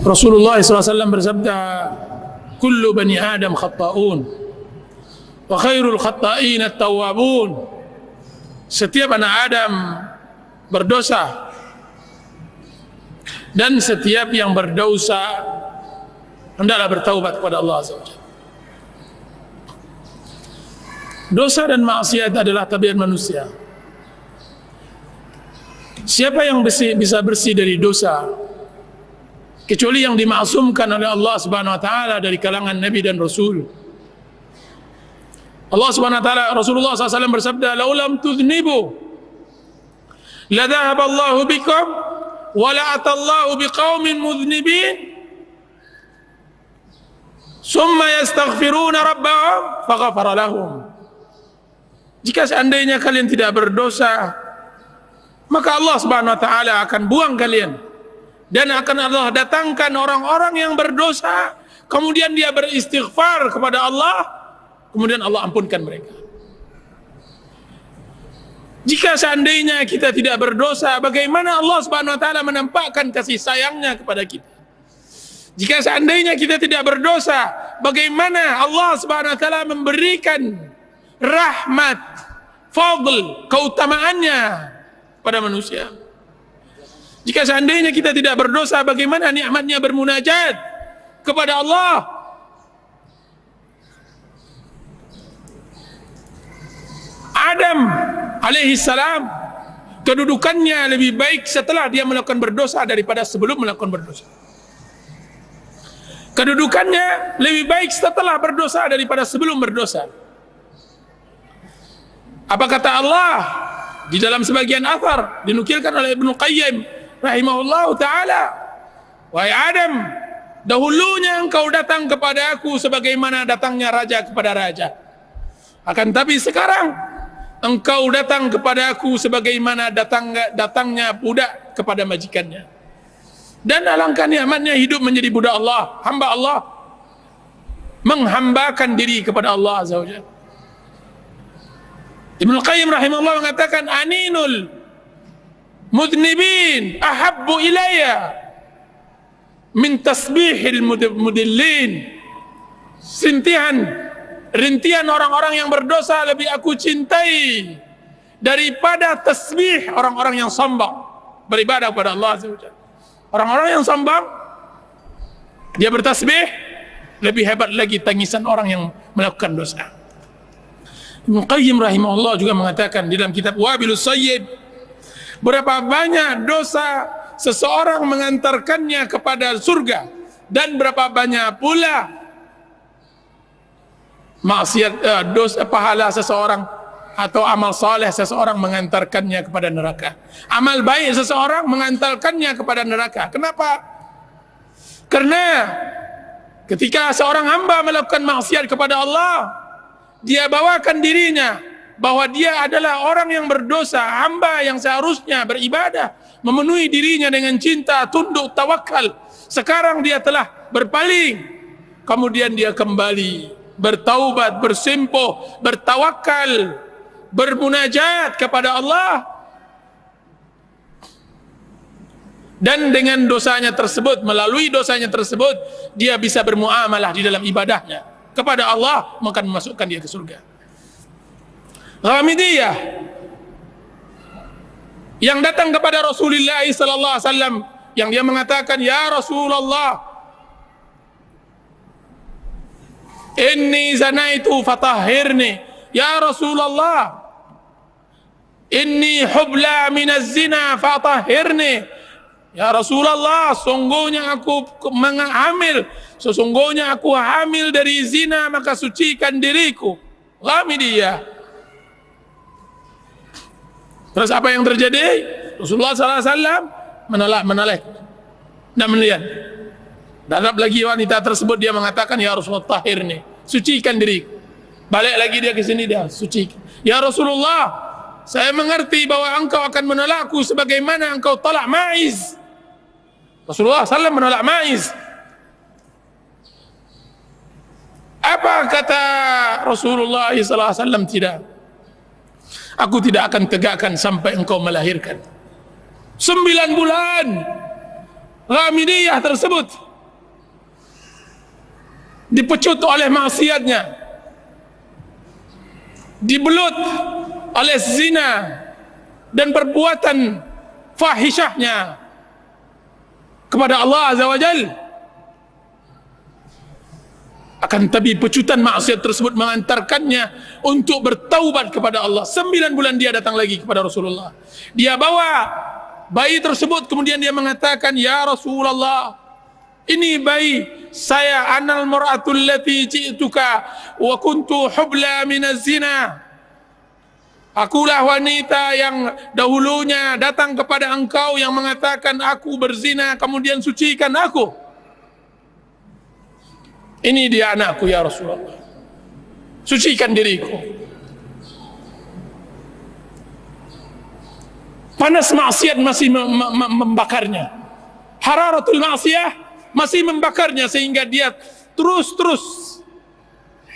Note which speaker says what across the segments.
Speaker 1: Rasulullah SAW bersabda, "Kullu bani Adam khatta'un, wa khairul khatta'in at-tawwabun." Setiap anak Adam berdosa, dan setiap yang berdosa hendaklah bertaubat kepada Allah Azza wa Jalla. Dosa dan maksiat adalah tabiat manusia. Siapa yang bisa bersih dari dosa kecuali yang dimaksumkan oleh Allah Subhanahu wa taala dari kalangan nabi dan rasul? Allah Subhanahu wa taala, Rasulullah SAW bersabda, "Lau lam tudhnibu la dhahaba Allahu bikum wa la atallahu biqaumin mudhnibin summa yastaghfiruna rabbahum faghfara lahum." Jika seandainya kalian tidak berdosa, maka Allah Subhanahu wa taala akan buang kalian, dan akan Allah datangkan orang-orang yang berdosa, kemudian dia beristighfar kepada Allah, kemudian Allah ampunkan mereka. Jika seandainya kita tidak berdosa, bagaimana Allah Subhanahu wa taala menampakkan kasih sayangnya kepada kita? Jika seandainya kita tidak berdosa, bagaimana Allah Subhanahu wa taala memberikan rahmat, fadl, keutamaannya pada manusia? Jika seandainya kita tidak berdosa, bagaimana nikmatnya bermunajat kepada Allah? Adam alaihi salam, kedudukannya lebih baik setelah dia melakukan berdosa daripada sebelum melakukan berdosa. Kedudukannya lebih baik setelah berdosa daripada sebelum berdosa. Apa kata Allah di dalam sebagian athar dinukilkan oleh Ibnu Qayyim rahimahullahu ta'ala? "Wahai Adam, dahulunya engkau datang kepada aku sebagaimana datangnya raja kepada raja. Akan tapi sekarang engkau datang kepada aku sebagaimana datangnya budak kepada majikannya. Dan alangkah nikmatnya hidup menjadi budak Allah, hamba Allah, menghambakan diri kepada Allah Azza wa Jalla." Ibnu Qayyim rahimahullah mengatakan, "Aninul mudnibin ahabbu ilayya min tasbihil mudillin." Rintihan orang-orang yang berdosa lebih aku cintai daripada tasbih orang-orang yang sombong beribadah kepada Allah Azza wa Jalla. Orang-orang yang sombong, dia bertasbih, lebih hebat lagi tangisan orang yang melakukan dosa. Ibnu Qayyim rahimahullah juga mengatakan di dalam kitab Wabilus Sayyib, berapa banyak dosa seseorang mengantarkannya kepada surga, dan berapa banyak pula maksiat, dosa, pahala seseorang atau amal saleh seseorang mengantarkannya kepada neraka. Amal baik seseorang mengantarkannya kepada neraka. Kenapa? Karena ketika seorang hamba melakukan maksiat kepada Allah, dia bawakan dirinya bahwa dia adalah orang yang berdosa, hamba yang seharusnya beribadah, memenuhi dirinya dengan cinta, tunduk, tawakal. Sekarang dia telah berpaling, kemudian dia kembali bertaubat, bersimpuh, bertawakal, bermunajat kepada Allah, dan dengan dosanya tersebut, melalui dosanya tersebut, dia bisa bermuamalah di dalam ibadahnya kepada Allah, maka memasukkan dia ke surga. Ghamidiyah yang datang kepada Rasulullah sallallahu alaihi wasallam, yang dia mengatakan, "Ya Rasulullah, inni zanaitu fatahhirni. Ya Rasulullah, inni hubla minaz zina fatahhirni." Ya Rasulullah, sungguhnya aku hamil, sesungguhnya aku hamil dari zina, maka sucikan diriku. Ghamidiyah. Terus apa yang terjadi? Rasulullah SAW menolak, tidak melihat. Datang lagi wanita tersebut, dia mengatakan, "Ya Rasulullah, tahirni, sucikan diriku." Balik lagi dia ke sini, dia sucikan. "Ya Rasulullah, saya mengerti bahwa engkau akan menolakku sebagaimana engkau tolak Ma'iz." Rasulullah SAW menolak Ma'iz. Apa kata Rasulullah SAW? Tidak. "Aku tidak akan tegakkan sampai engkau melahirkan." 9 bulan Ghamidiyah tersebut dipecut oleh maksiatnya, dibelut oleh zina dan perbuatan fahisyahnya kepada Allah Azza wa Jalla. Akan tapi pecutan maksiat tersebut mengantarkannya untuk bertaubat kepada Allah. 9 bulan dia datang lagi kepada Rasulullah. Dia bawa bayi tersebut, kemudian dia mengatakan, "Ya Rasulullah, ini bayi saya, anal mar'atul lati ji'tuka wa kuntu hubla minaz zina." Akulah wanita yang dahulunya datang kepada engkau yang mengatakan aku berzina, kemudian sucikan aku. Ini dia anakku ya Rasulullah, sucikan diriku. Panas maksiat masih membakarnya, hararatul maksiyah masih membakarnya, sehingga dia terus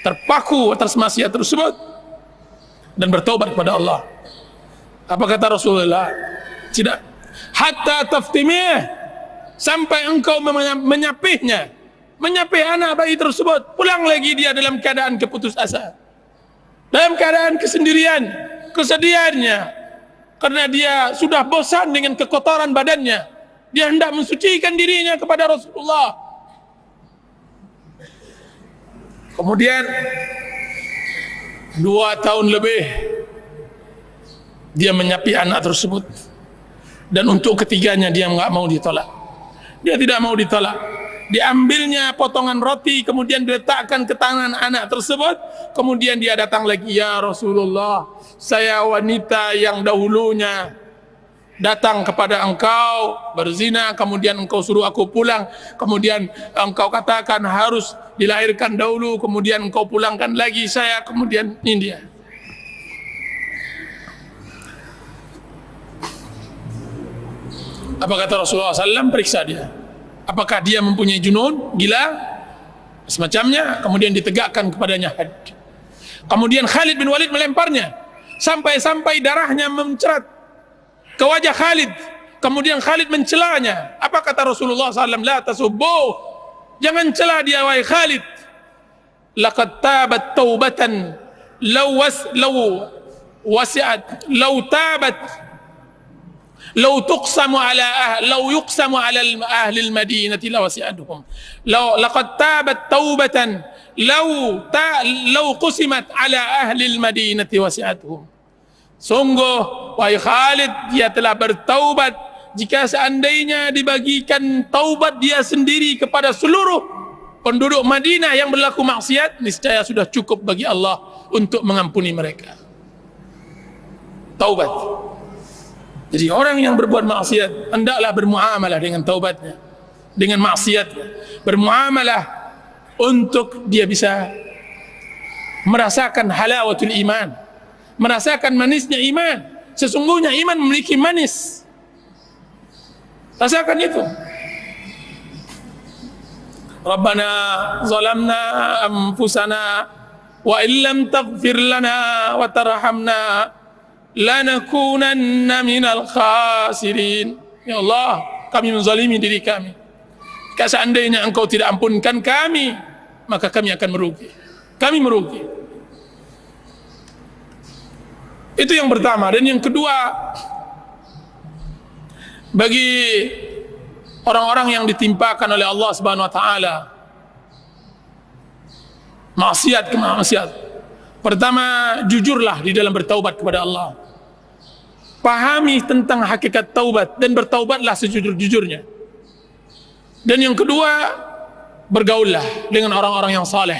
Speaker 1: terpaku atas maksiat tersebut dan bertobat kepada Allah. Apa kata Rasulullah? Tidak, hatta taftimih, sampai engkau menyapihnya, menyapih anak bayi tersebut. Pulang lagi dia dalam keadaan keputus asa, dalam keadaan kesendirian, kesedihannya, karena dia sudah bosan dengan kekotoran badannya. Dia hendak mensucikan dirinya kepada Rasulullah. Kemudian 2 tahun lebih dia menyapi anak tersebut, dan untuk ketiganya dia nggak mau ditolak. Dia tidak mau ditolak. Diambilnya potongan roti, kemudian diletakkan ke tangan anak tersebut. Kemudian dia datang lagi, "Ya Rasulullah, saya wanita yang dahulunya datang kepada engkau berzina, kemudian engkau suruh aku pulang, kemudian engkau katakan harus dilahirkan dahulu, kemudian engkau pulangkan lagi saya." Kemudian ini dia. Apa kata Rasulullah SAW? Periksa dia, apakah dia mempunyai junun, gila, semacamnya. Kemudian ditegakkan kepadanya had. Kemudian Khalid bin Walid melemparnya sampai darahnya mencerat ke wajah Khalid. Kemudian Khalid mencelanya. Apa kata Rasulullah SAW? La tasubbu, jangan cela dia wahai Khalid. Laqad tabat taubatan law wasi'at law tabat law yuqsamu ala ahli al-madinati lawasi'atuhum. Laqad tabat taubatan law qusimat ala ahli al-madinati wasi'atuhum. Sungguh wahai Khalid, dia telah bertaubat jika seandainya dibagikan taubat dia sendiri kepada seluruh penduduk Madinah yang berlaku maksiat, niscaya sudah cukup bagi Allah untuk mengampuni mereka. Taubat. Jadi orang yang berbuat maksiat hendaklah bermuamalah dengan taubatnya, dengan maksiatnya, bermuamalah untuk dia bisa merasakan halawatul iman, merasakan manisnya iman. Sesungguhnya iman memiliki manis. Rasakan itu. Rabbana zalamna anfusana wa illam taghfir lana wa tarhamna lanakunanna minal khasirin. Ya Allah, kami menzalimi diri kami. Jika seandainya engkau tidak ampunkan kami, maka kami akan merugi. Kami merugi. Itu yang pertama. Dan yang kedua, bagi orang-orang yang ditimpakan oleh Allah Subhanahu wa taala maksiat ke maksiat, pertama, jujurlah di dalam bertaubat kepada Allah. Pahami tentang hakikat taubat dan bertaubatlah sejujur-jujurnya. Dan yang kedua, bergaullah dengan orang-orang yang saleh.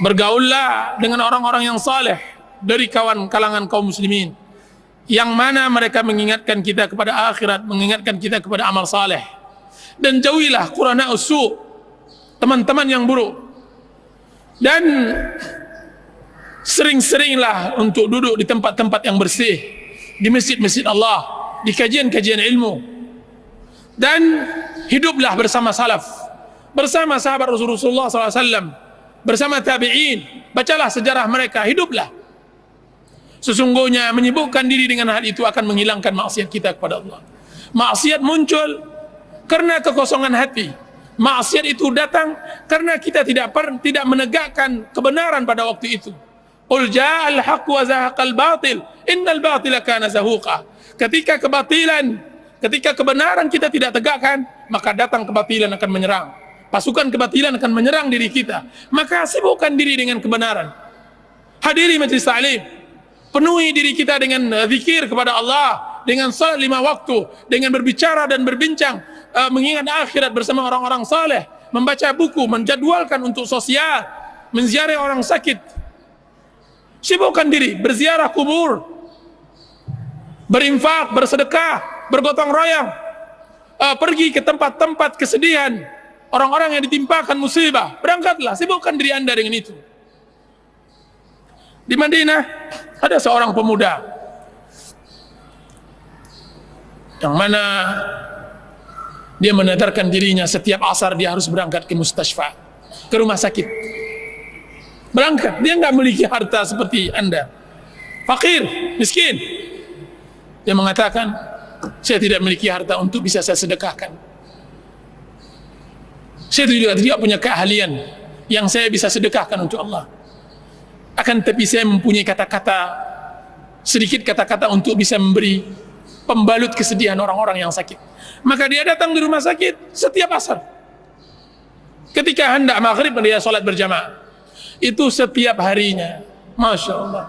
Speaker 1: Bergaullah dengan orang-orang yang saleh dari kalangan kaum muslimin, yang mana mereka mengingatkan kita kepada akhirat, mengingatkan kita kepada amal saleh. Dan jauhilah qurana'us su', teman-teman yang buruk. Dan sering-seringlah untuk duduk di tempat-tempat yang bersih, di masjid-masjid Allah, di kajian-kajian ilmu. Dan hiduplah bersama salaf, bersama sahabat Rasulullah SAW, bersama tabi'in. Bacalah sejarah mereka, hiduplah. Sesungguhnya menyibukkan diri dengan hal itu akan menghilangkan maksiat kita kepada Allah. Maksiat muncul karena kekosongan hati. Maksiat itu datang karena kita tidak menegakkan kebenaran pada waktu itu. Qul ja'al haqq wa zahaqal batil, innal batila kana zahuqa. Ketika kebenaran kita tidak tegakkan, maka datang kebatilan akan menyerang. Pasukan kebatilan akan menyerang diri kita. Maka sibukkan diri dengan kebenaran. Hadiri majlis ta'lim. Penuhi diri kita dengan zikir kepada Allah, dengan salat 5 waktu, dengan berbicara dan berbincang, mengingat akhirat bersama orang-orang saleh, membaca buku, menjadwalkan untuk sosial, menziarahi orang sakit. Sibukkan diri, berziarah kubur, berinfak, bersedekah, bergotong royong, pergi ke tempat-tempat kesedihan, orang-orang yang ditimpakan musibah. Berangkatlah, sibukkan diri Anda dengan itu. Di Madinah ada seorang pemuda yang mana dia menadarkan dirinya setiap asar dia harus berangkat ke mustasfa, ke rumah sakit. Berangkat, dia nggak memiliki harta seperti Anda, fakir, miskin. Dia mengatakan, saya tidak memiliki harta untuk bisa saya sedekahkan. Saya juga tidak punya keahlian yang saya bisa sedekahkan untuk Allah. Akan tetapi saya mempunyai sedikit kata-kata untuk bisa memberi pembalut kesedihan orang-orang yang sakit. Maka dia datang di rumah sakit setiap asar. Ketika hendak maghrib dia sholat berjamaah. Itu setiap harinya. Masya Allah.